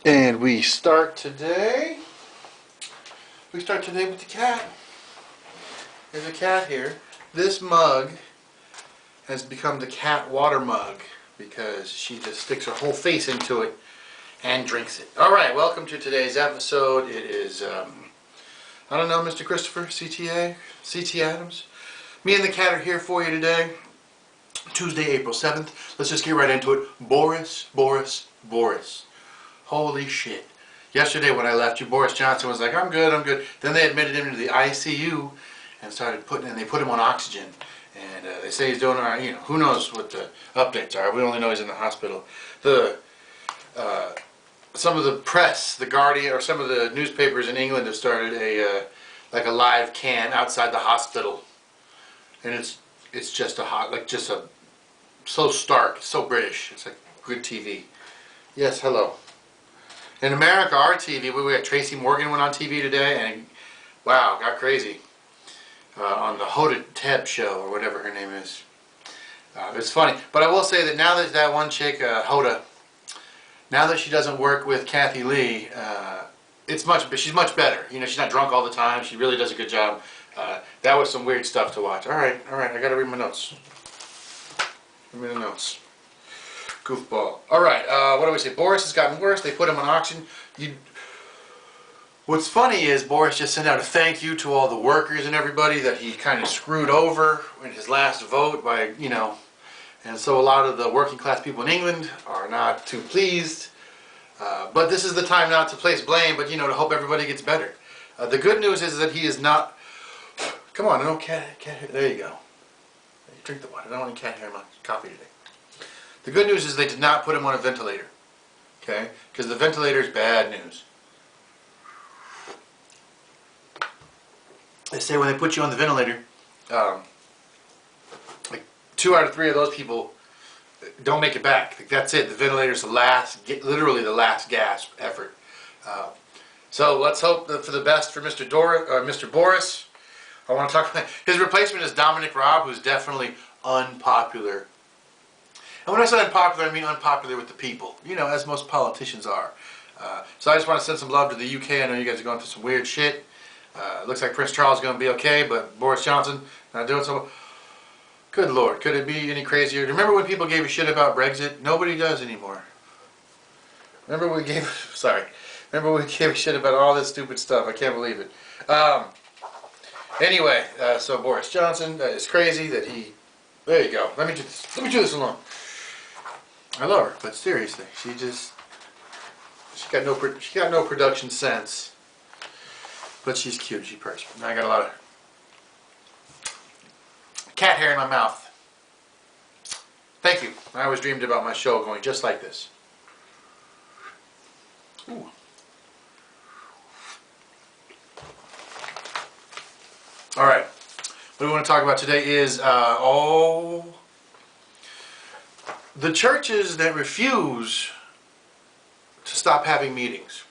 And we start today with the cat. There's a cat here. This mug has become the cat water mug because she just sticks her whole face into it and drinks it. Alright, welcome to today's episode. It is, I don't know, Mr. Christopher, CT Adams. Me and the cat are here for you today. Tuesday, April 7th. Let's just get right into it. Boris. Holy shit. Yesterday when I left you, Boris Johnson was like, I'm good. Then they admitted him to the ICU and they put him on oxygen. And they say he's doing alright. You know, who knows what the updates are. We only know he's in the hospital. Some of the press, the Guardian, or some of the newspapers in England have started a live cam outside the hospital. And it's just so stark, so British. It's like good TV. Yes, hello. In America, our TV, we had Tracy Morgan went on TV today, and wow, got crazy on the Hoda Teb show, or whatever her name is. It's funny, but I will say that now that one chick, Hoda, now that she doesn't work with Kathy Lee, she's much better. You know, she's not drunk all the time. She really does a good job. That was some weird stuff to watch. All right, I gotta read my notes. Read me the notes. Goofball. Alright, what do we say? Boris has gotten worse. They put him on oxygen. What's funny is Boris just sent out a thank you to all the workers and everybody that he kind of screwed over in his last vote by, you know, and so a lot of the working class people in England are not too pleased. But this is the time not to place blame, but, you know, to hope everybody gets better. The good news is that he is not... Come on, no cat hair. There you go. Drink the water. I don't want any cat hair in my coffee today. The good news is they did not put him on a ventilator, okay? Because the ventilator is bad news. They say when they put you on the ventilator, like 2 out of 3 of those people don't make it back. Like that's it. The ventilator's literally the last gasp effort. So let's hope for the best for Mr. Boris. I want to talk about his replacement is Dominic Raab, who's definitely unpopular. And when I say unpopular, I mean unpopular with the people, you know, as most politicians are. So I just want to send some love to the UK. I know you guys are going through some weird shit. Looks like Prince Charles is going to be okay, but Boris Johnson not doing so well. Good Lord, could it be any crazier? Remember when people gave a shit about Brexit? Nobody does anymore. Remember when we gave a shit about all this stupid stuff? I can't believe it. Anyway, so Boris Johnson, that is crazy that he... There you go. Let me do this alone. I love her, but seriously, she got no production sense. But she's cute, she's purse. I got a lot of cat hair in my mouth. Thank you. I always dreamed about my show going just like this. Ooh. All right. What we want to talk about today is the churches that refuse to stop having meetings.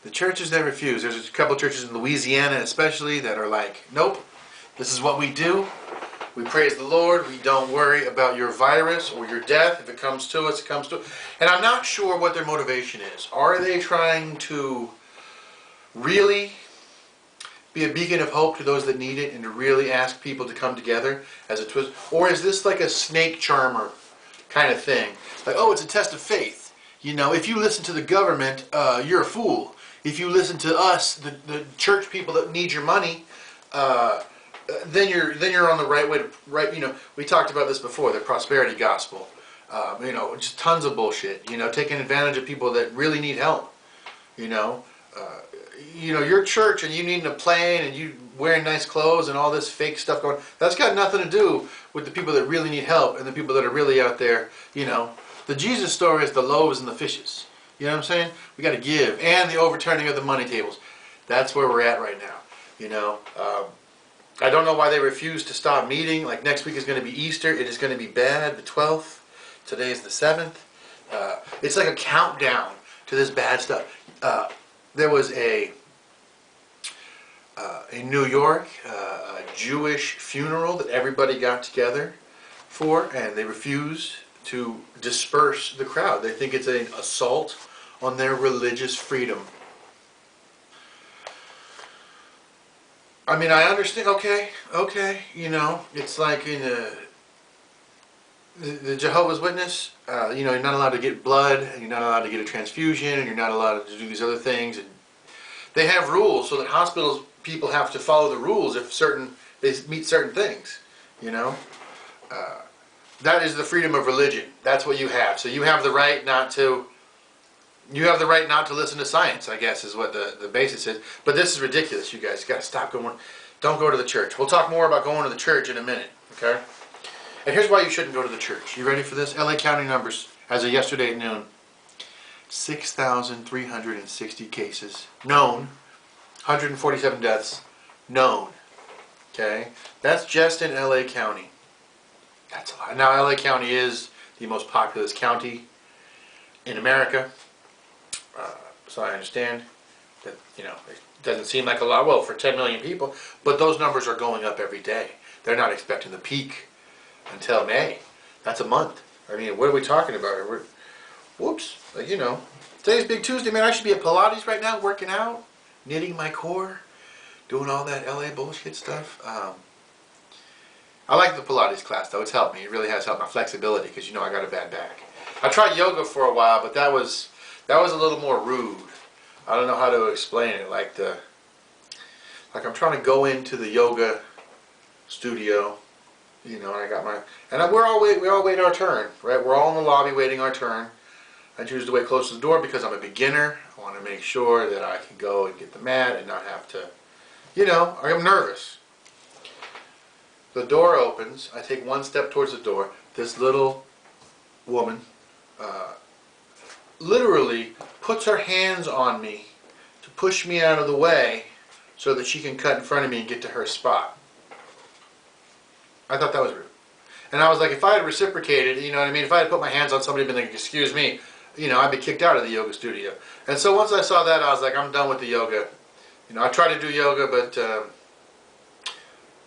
The churches that refuse. There's a couple of churches in Louisiana especially that are like, nope, this is what we do. We praise the Lord. We don't worry about your virus or your death. If it comes to us, it comes to us. And I'm not sure what their motivation is. Are they trying to really be a beacon of hope to those that need it and to really ask people to come together as a twist? Or is this like a snake charmer kind of thing? Like, oh, it's a test of faith. You know, if you listen to the government, you're a fool. If you listen to us, the church people that need your money, then you're on the right way to, right, you know, we talked about this before, the prosperity gospel. You know, just tons of bullshit, you know, taking advantage of people that really need help, you know. Your church and you needing a plane and you wearing nice clothes and all this fake stuff going, that's got nothing to do with the people that really need help and the people that are really out there, you know. The Jesus story is the loaves and the fishes. You know what I'm saying? We got to give. And the overturning of the money tables. That's where we're at right now, you know. I don't know why they refuse to stop meeting. Like next week is going to be Easter. It is going to be bad, the 12th. Today is the 7th. It's like a countdown to this bad stuff. There was in New York, a Jewish funeral that everybody got together for, and they refused to disperse the crowd. They think it's an assault on their religious freedom. I mean, I understand, okay, you know, it's like in the Jehovah's Witness, you know, you're not allowed to get blood, and you're not allowed to get a transfusion, and you're not allowed to do these other things, and they have rules so that hospitals, people have to follow the rules if they meet certain things, you know. That is the freedom of religion. That's what you have. So you have the right not to. You have the right not to listen to science, I guess, is what the basis is. But this is ridiculous, you guys. You got to stop going. Don't go to the church. We'll talk more about going to the church in a minute, okay? And here's why you shouldn't go to the church. You ready for this? LA County numbers as of yesterday at noon. 6,360 cases known. 147 deaths known. Okay? That's just in LA County. That's a lot. Now, LA County is the most populous county in America. So I understand that, you know, it doesn't seem like a lot, well, for 10 million people, but those numbers are going up every day. They're not expecting the peak until May. That's a month. I mean, what are we talking about here? Whoops. Like, you know, today's Big Tuesday, man. I should be at Pilates right now, working out, knitting my core, doing all that LA bullshit stuff. I like the Pilates class, though. It's helped me. It really has helped my flexibility because, you know, I got a bad back. I tried yoga for a while, but that was a little more rude. I don't know how to explain it. Like I'm trying to go into the yoga studio, you know, and I got my, and we all wait our turn, right? We're all in the lobby waiting our turn. I choose to wait close to the door because I'm a beginner. I want to make sure that I can go and get the mat and not have to, you know, I'm nervous. The door opens. I take one step towards the door. This little woman literally puts her hands on me to push me out of the way so that she can cut in front of me and get to her spot. I thought that was rude. And I was like, if I had reciprocated, you know what I mean, if I had put my hands on somebody and been like, excuse me, you know, I'd be kicked out of the yoga studio. And so once I saw that, I was like, I'm done with the yoga. You know, I tried to do yoga, but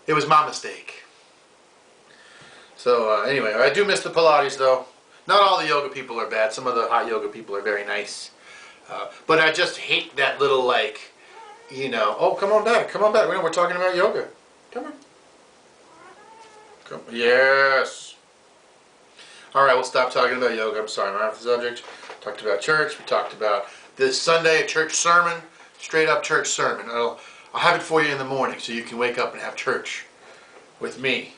it was my mistake. So anyway, I do miss the Pilates, though. Not all the yoga people are bad. Some of the hot yoga people are very nice. But I just hate that little, like, you know, oh, come on back. Come on back. We're talking about yoga. Come on. Come. Yes. All right, we'll stop talking about yoga. I'm sorry, I'm off the subject. Talked about church. We talked about this Sunday, a church sermon. Straight up church sermon. I'll have it for you in the morning so you can wake up and have church with me.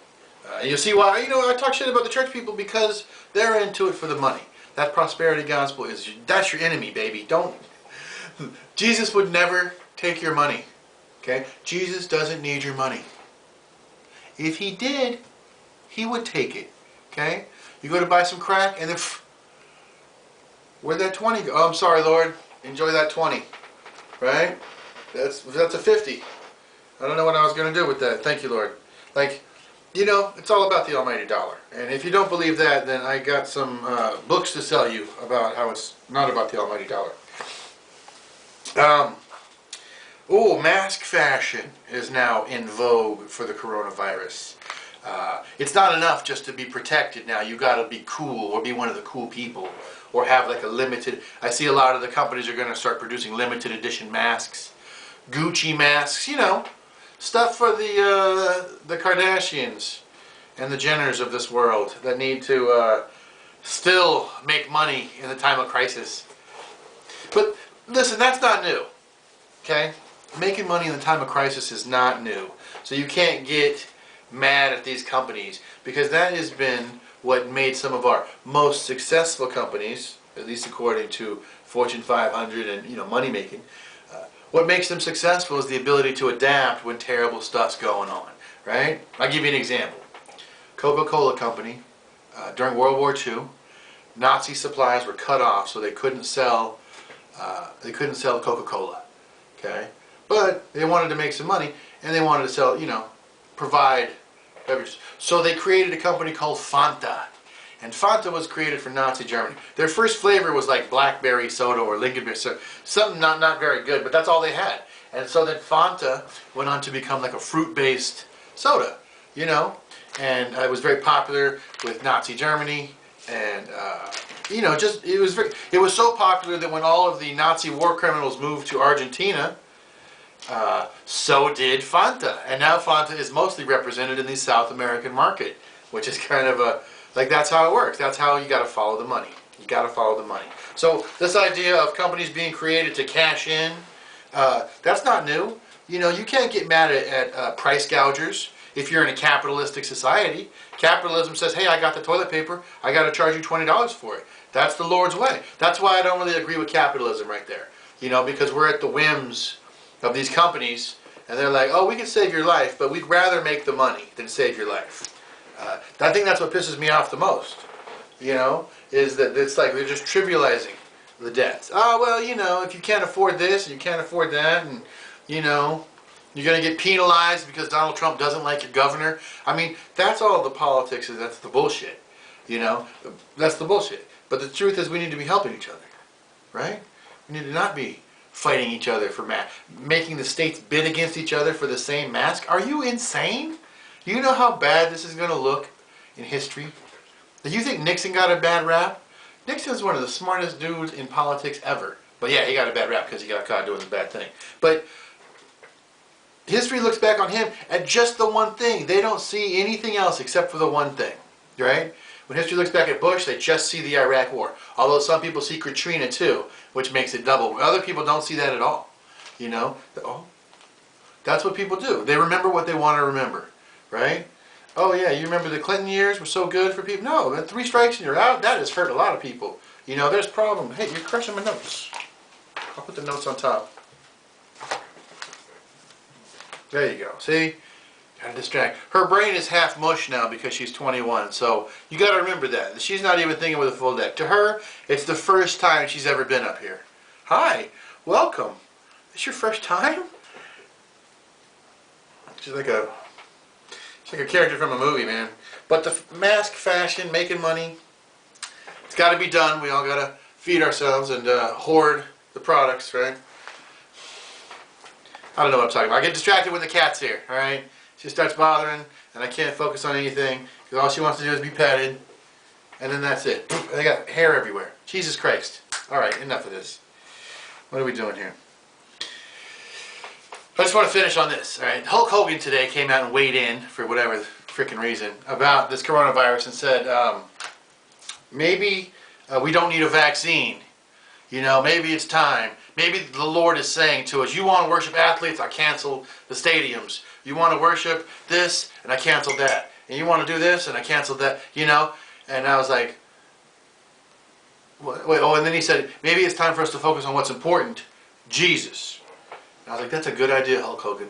And you'll see why, you know, I talk shit about the church people because they're into it for the money. That prosperity gospel that's your enemy, baby. Jesus would never take your money. Okay? Jesus doesn't need your money. If he did, he would take it. Okay? You go to buy some crack and then, where'd that 20 go? Oh, I'm sorry, Lord. Enjoy that 20. Right? That's a 50. I don't know what I was going to do with that. Thank you, Lord. Like, you know, it's all about the almighty dollar. And if you don't believe that, then I got some books to sell you about how it's not about the almighty dollar. Mask fashion is now in vogue for the coronavirus. It's not enough just to be protected now. You got to be cool or be one of the cool people or have like a limited. I see a lot of the companies are going to start producing limited edition masks, Gucci masks, you know. Stuff for the Kardashians and the Jenners of this world that need to still make money in the time of crisis. But listen, that's not new. Okay? Making money in the time of crisis is not new. So you can't get mad at these companies because that has been what made some of our most successful companies, at least according to Fortune 500 and, you know, money making. What makes them successful is the ability to adapt when terrible stuff's going on, right? I'll give you an example. Coca-Cola Company, during World War II, Nazi supplies were cut off, so they couldn't sell Coca-Cola, okay? But they wanted to make some money, and they wanted to sell, you know, provide beverages. So they created a company called Fanta. And Fanta was created for Nazi Germany. Their first flavor was like blackberry soda or lingonberry soda. Something not very good, but that's all they had. And so then Fanta went on to become like a fruit-based soda, you know. And it was very popular with Nazi Germany. And it was so popular that when all of the Nazi war criminals moved to Argentina, so did Fanta, and now Fanta is mostly represented in the South American market, which is kind of that's how it works. That's how you got to follow the money. You got to follow the money. So this idea of companies being created to cash in, that's not new. You can't get mad at price gougers if you're in a capitalistic society. Capitalism says, hey, I got the toilet paper, I got to charge you $20 for it. That's the Lord's way. That's why I don't really agree with capitalism right there. Because we're at the whims of these companies, and they're like, oh, we can save your life, but we'd rather make the money than save your life. I think that's what pisses me off the most, is that it's like they're just trivializing the debts. Oh, well, if you can't afford this and you can't afford that, and, you're going to get penalized because Donald Trump doesn't like your governor. I mean, that's all the politics, and that's the bullshit. That's the bullshit. But the truth is we need to be helping each other, right? We need to not be fighting each other for making the states bid against each other for the same mask. Are you insane? Do you know how bad this is going to look in history? Do you think Nixon got a bad rap? Nixon's one of the smartest dudes in politics ever. But yeah, he got a bad rap because he got caught doing the bad thing. But history looks back on him at just the one thing. They don't see anything else except for the one thing, right? When history looks back at Bush, they just see the Iraq War. Although some people see Katrina too, which makes it double. Other people don't see that at all. Oh, that's what people do. They remember what they want to remember, right? Oh yeah, you remember the Clinton years were so good for people? No, 3 strikes and you're out. That has hurt a lot of people. There's a problem. Hey, you're crushing my notes. I'll put the notes on top. There you go. See? Gotta distract. Her brain is half mush now because she's 21. So you gotta remember that. She's not even thinking with a full deck. To her, it's the first time she's ever been up here. Hi, welcome. This your first time? She's like a character from a movie, man. But the mask fashion, making money, it's got to be done. We all got to feed ourselves and hoard the products, right? I don't know what I'm talking about. I get distracted when the cat's here, all right? She starts bothering, and I can't focus on anything because all she wants to do is be petted, and then that's it. They got hair everywhere. Jesus Christ. All right, enough of this. What are we doing here? I just want to finish on this, all right? Hulk Hogan today came out and weighed in, for whatever freaking reason, about this coronavirus and said, maybe we don't need a vaccine. Maybe it's time. Maybe the Lord is saying to us, you want to worship athletes, I cancel the stadiums. You want to worship this, and I canceled that. And you want to do this, and I canceled that, And I was like, wait, and then he said, maybe it's time for us to focus on what's important, Jesus. And I was like, that's a good idea, Hulk Hogan.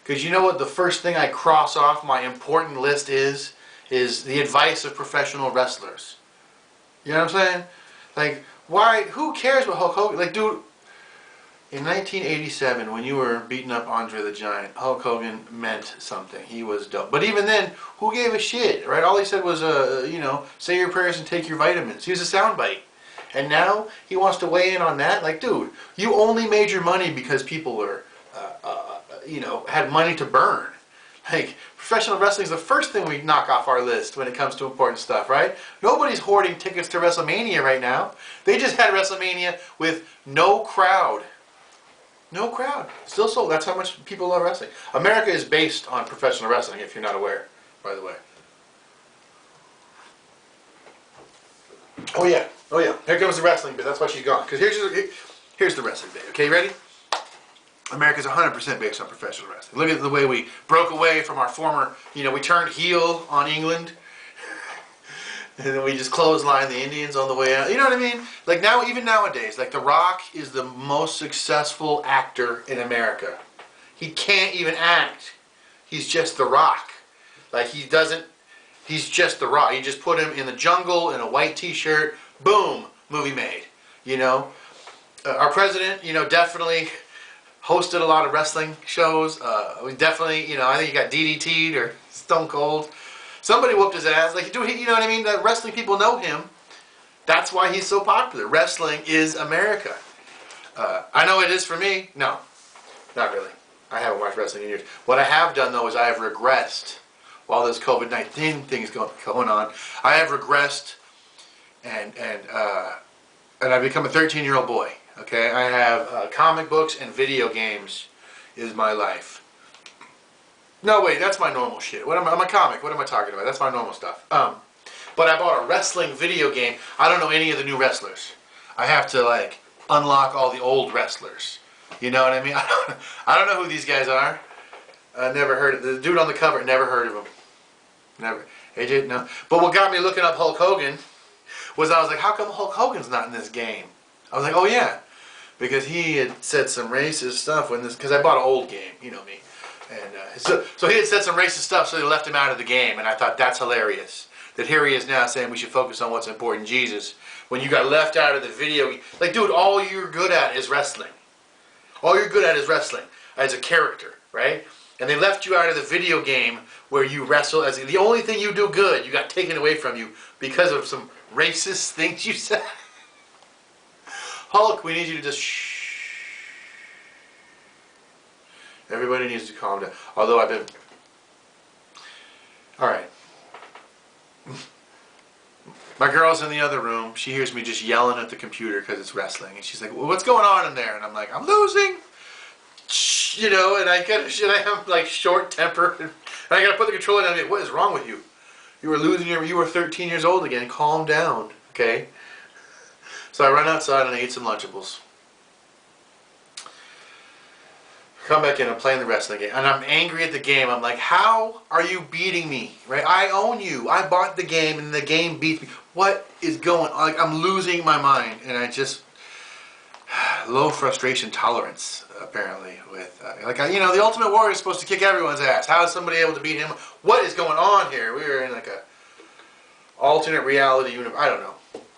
Because you know what the first thing I cross off my important list is the advice of professional wrestlers. You know what I'm saying? Like, why, who cares what Hulk Hogan, like, dude, in 1987, when you were beating up Andre the Giant, Hulk Hogan meant something. He was dope. But even then, who gave a shit, right? All he said was, say your prayers and take your vitamins. He was a soundbite. And now he wants to weigh in on that? Like, dude, you only made your money because people were, had money to burn. Like, professional wrestling is the first thing we knock off our list when it comes to important stuff, right? Nobody's hoarding tickets to WrestleMania right now. They just had WrestleMania with no crowd. No crowd. Still sold. That's how much people love wrestling. America is based on professional wrestling, if you're not aware, by the way. Oh yeah. Here comes the wrestling bit. That's why she's gone. Because here's the wrestling bit. Okay, ready? America's 100% based on professional wrestling. Look at the way we broke away from our former, we turned heel on England. And then we just clotheslined the Indians on the way out. You know what I mean? Like now, even nowadays, like The Rock is the most successful actor in America. He can't even act. He's just The Rock. Like he's just The Rock. You just put him in the jungle in a white t-shirt, boom, movie made. Our president, definitely hosted a lot of wrestling shows. We definitely, I think he got DDT'd or Stone Cold. Somebody whooped his ass. Like, dude, you know what I mean? The wrestling people know him. That's why he's so popular. Wrestling is America. I know it is for me. No, not really. I haven't watched wrestling in years. What I have done, though, is I have regressed while this COVID-19 thing is going on. I have regressed and I become a 13-year-old boy. Okay, I have comic books and video games is my life. No, wait, that's my normal shit. I'm a comic. What am I talking about? That's my normal stuff. But I bought a wrestling video game. I don't know any of the new wrestlers. I have to like unlock all the old wrestlers. You know what I mean? I don't know who these guys are. I never heard of the dude on the cover. Never heard of him. Never. AJ, no. But what got me looking up Hulk Hogan was I was like, how come Hulk Hogan's not in this game? I was like, oh yeah, because he had said some racist stuff when this. Because I bought an old game, you know me, and so he had said some racist stuff, so they left him out of the game, and I thought that's hilarious. That here he is now saying we should focus on what's important, Jesus, when you got left out of the video. Like, dude, all you're good at is wrestling. All you're good at is wrestling as a character, right? And they left you out of the video game where you wrestle as the only thing you do good. You got taken away from you because of some racist things you said. Hulk, we need you to just shh. Everybody needs to calm down. Although I've been... Alright. My girl's in the other room. She hears me just yelling at the computer because it's wrestling. And she's like, well, what's going on in there? And I'm like, I'm losing. You know, and I have like short temper. And I got to put the controller down and what is wrong with you? You were losing you were 13 years old again. Calm down, okay? So I run outside and I eat some Lunchables. Come back in and playing the wrestling game. And I'm angry at the game. I'm like, how are you beating me? Right? I own you. I bought the game and the game beats me. What is going on? Like, I'm losing my mind. And I just... low frustration tolerance, apparently. With you know, the Ultimate Warrior is supposed to kick everyone's ass. How is somebody able to beat him? What is going on here? We are in like a alternate reality universe. I don't know.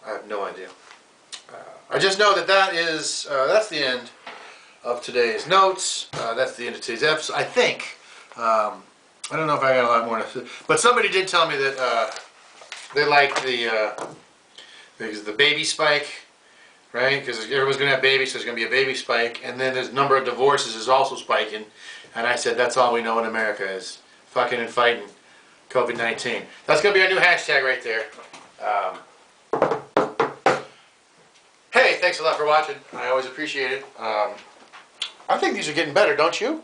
I have no idea. I just know that that's the end of today's notes. That's the end of today's episode. I think. I don't know if I got a lot more to say. But somebody did tell me that they like the baby spike, right? Because everyone's going to have babies, so there's going to be a baby spike. And then the number of divorces is also spiking. And I said, that's all we know in America is fucking and fighting COVID-19. That's going to be our new hashtag right there. Hey, thanks a lot for watching. I always appreciate it. I think these are getting better, don't you?